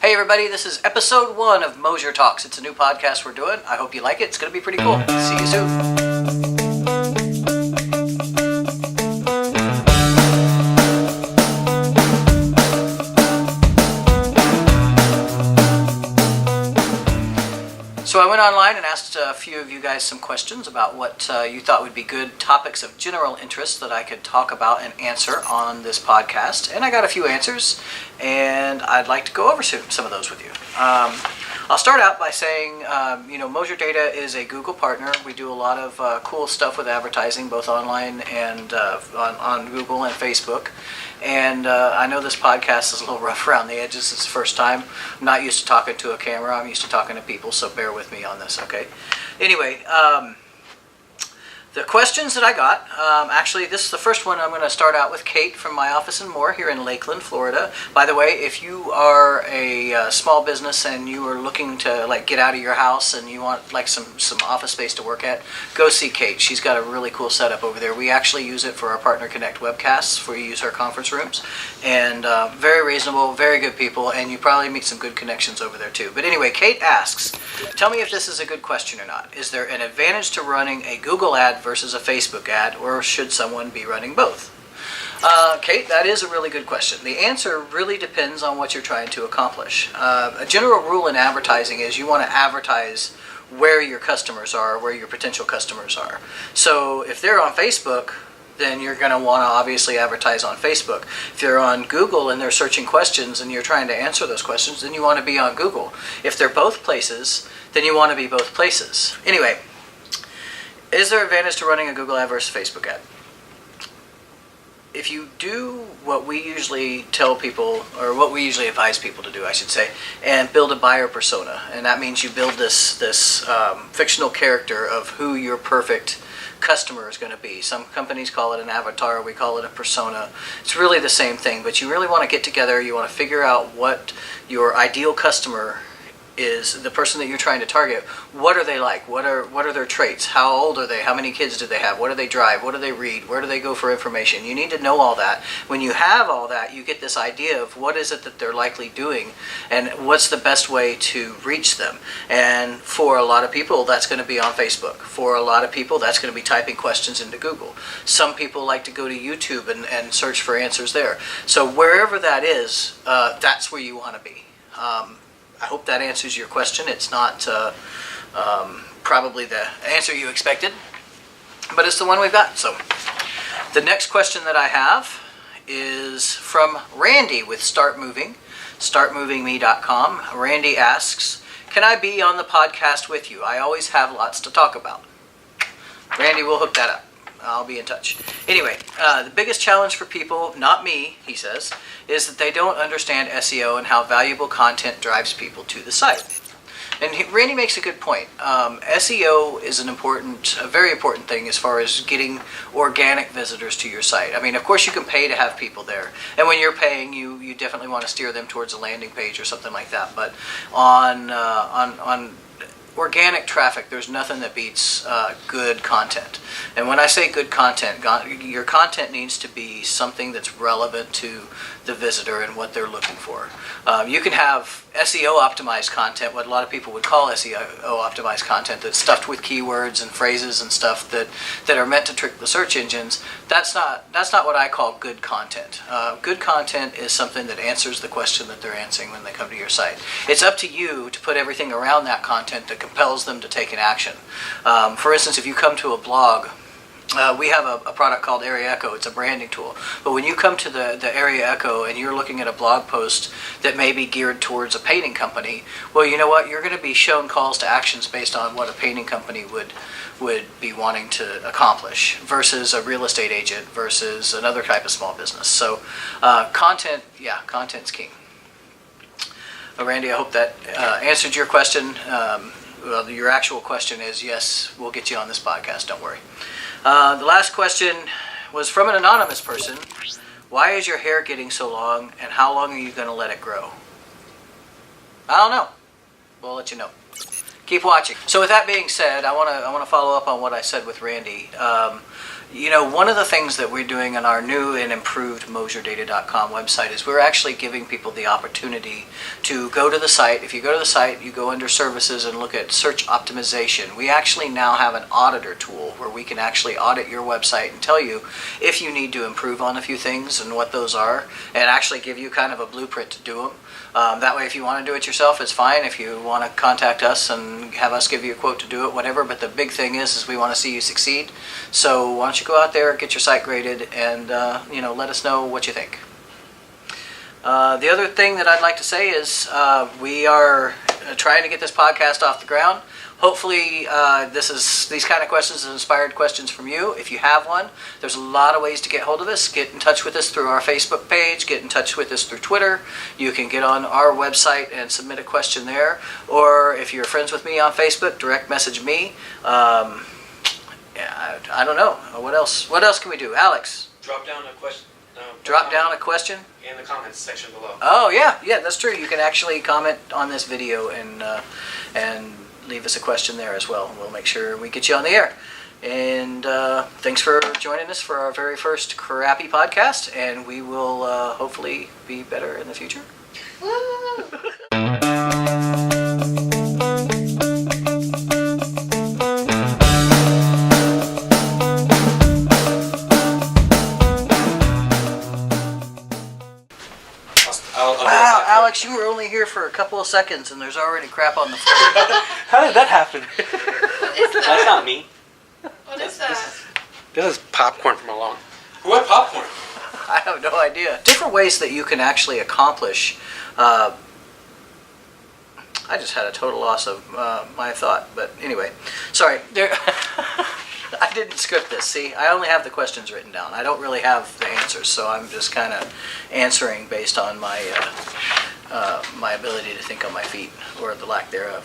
Hey everybody, this is episode 1 of Mosier Talks. It's a new podcast we're doing. I hope you like it. It's going to be pretty cool. See you soon. So I went online and asked a few of you guys some questions about what you thought would be good topics of general interest that I could talk about and answer on this podcast. And I got a few answers, and I'd like to go over some of those with you. I'll start out by saying, MosierData is a Google partner. We do a lot of cool stuff with advertising, both online and on Google and Facebook. And I know this podcast is a little rough around the edges. It's the first time. I'm not used to talking to a camera. I'm used to talking to people, so bear with me on this, okay? Anyway, the questions that I got, actually this is the first one. I'm going to start out with Kate from my office and more here in Lakeland, Florida. By the way, if you are a small business and you are looking to get out of your house and you want some office space to work at, go see Kate. She's got a really cool setup over there. We actually use it for our Partner Connect webcasts, where we use our conference rooms, and very reasonable, very good people, and you probably meet some good connections over there too. But anyway, Kate asks, tell me if this is a good question or not. Is there an advantage to running a Google ad versus a Facebook ad, or should someone be running both? Kate, that is a really good question. The answer really depends on what you're trying to accomplish. A general rule in advertising is you want to advertise where your customers are, where your potential customers are. So if they're on Facebook, then you're going to want to obviously advertise on Facebook. If you're on Google and they're searching questions and you're trying to answer those questions, then you want to be on Google. If they're both places, then you want to be both places. Anyway, is there advantage to running a Google ad versus Facebook ad? If you do what we usually tell people, or what we usually advise people to do, I should say, and build a buyer persona, and that means you build this fictional character of who your perfect customer is going to be. Some companies call it an avatar, we call it a persona. It's really the same thing, but you really want to get together, you want to figure out what your ideal customer is, the person that you're trying to target. What are they like? What are their traits? How old are they? How many kids do they have? What do they drive? What do they read? Where do they go for information? You need to know all that. When you have all that, you get this idea of what is it that they're likely doing and what's the best way to reach them. And for a lot of people, that's going to be on Facebook. For a lot of people, that's going to be typing questions into Google. Some people like to go to YouTube and search for answers there. So wherever that is, that's where you want to be. I hope that answers your question. It's not probably the answer you expected, but it's the one we've got. So the next question that I have is from Randy with startmovingme.com. Randy asks, can I be on the podcast with you? I always have lots to talk about. Randy, we'll hook that up. I'll be in touch. Anyway, the biggest challenge for people, not me, he says, is that they don't understand SEO and how valuable content drives people to the site. And Randy makes a good point. SEO is a very important thing as far as getting organic visitors to your site. I mean, of course you can pay to have people there. And when you're paying, you definitely want to steer them towards a landing page or something like that. But on organic traffic, there's nothing that beats good content. And when I say good content, your content needs to be something that's relevant to the visitor and what they're looking for. You can have SEO optimized content, what a lot of people would call SEO optimized content, that's stuffed with keywords and phrases and stuff that are meant to trick the search engines. That's not what I call good content. Good content is something that answers the question that they're answering when they come to your site. It's up to you to put everything around that content that compels them to take an action. For instance, if you come to a blog, we have a product called Area Echo. It's a branding tool. But when you come to the Area Echo and you're looking at a blog post that may be geared towards a painting company, well, you know what? You're going to be shown calls to actions based on what a painting company would be wanting to accomplish versus a real estate agent versus another type of small business. So content's king. Randy, I hope that answered your question. Well, your actual question is, yes, we'll get you on this podcast, don't worry. The last question was from an anonymous person. Why is your hair getting so long, and how long are you going to let it grow? I don't know. We'll let you know. Keep watching. So with that being said, I want to follow up on what I said with Randy. One of the things that we're doing on our new and improved MosierData.com website is we're actually giving people the opportunity to go to the site. If you go to the site, you go under services and look at search optimization. We actually now have an auditor tool where we can actually audit your website and tell you if you need to improve on a few things and what those are, and actually give you kind of a blueprint to do them. That way, if you want to do it yourself, it's fine. If you want to contact us and have us give you a quote to do it, whatever. But the big thing is we want to see you succeed. So why don't you go out there, get your site graded, and let us know what you think. The other thing that I'd like to say is we are trying to get this podcast off the ground. Hopefully, these kind of questions are inspired questions from you. If you have one, there's a lot of ways to get hold of us. Get in touch with us through our Facebook page. Get in touch with us through Twitter. You can get on our website and submit a question there. Or if you're friends with me on Facebook, direct message me. I don't know. What else? What else can we do? Alex? Drop down a question. Drop down a question? In the comments section below. Oh, yeah, that's true. You can actually comment on this video and leave us a question there as well. We'll make sure we get you on the air. And thanks for joining us for our very first crappy podcast, and we will hopefully be better in the future. Woo! Wow, Alex, you were only here for a couple of seconds, and there's already crap on the floor. How did that happen? What is That's that? not me. What is that? This is popcorn from a lawn. Who had popcorn? I have no idea. Different ways that you can actually accomplish. I just had a total loss of my thought, but anyway, sorry. I didn't script this. See, I only have the questions written down. I don't really have the answers, so I'm just kind of answering based on my my ability to think on my feet, or the lack thereof.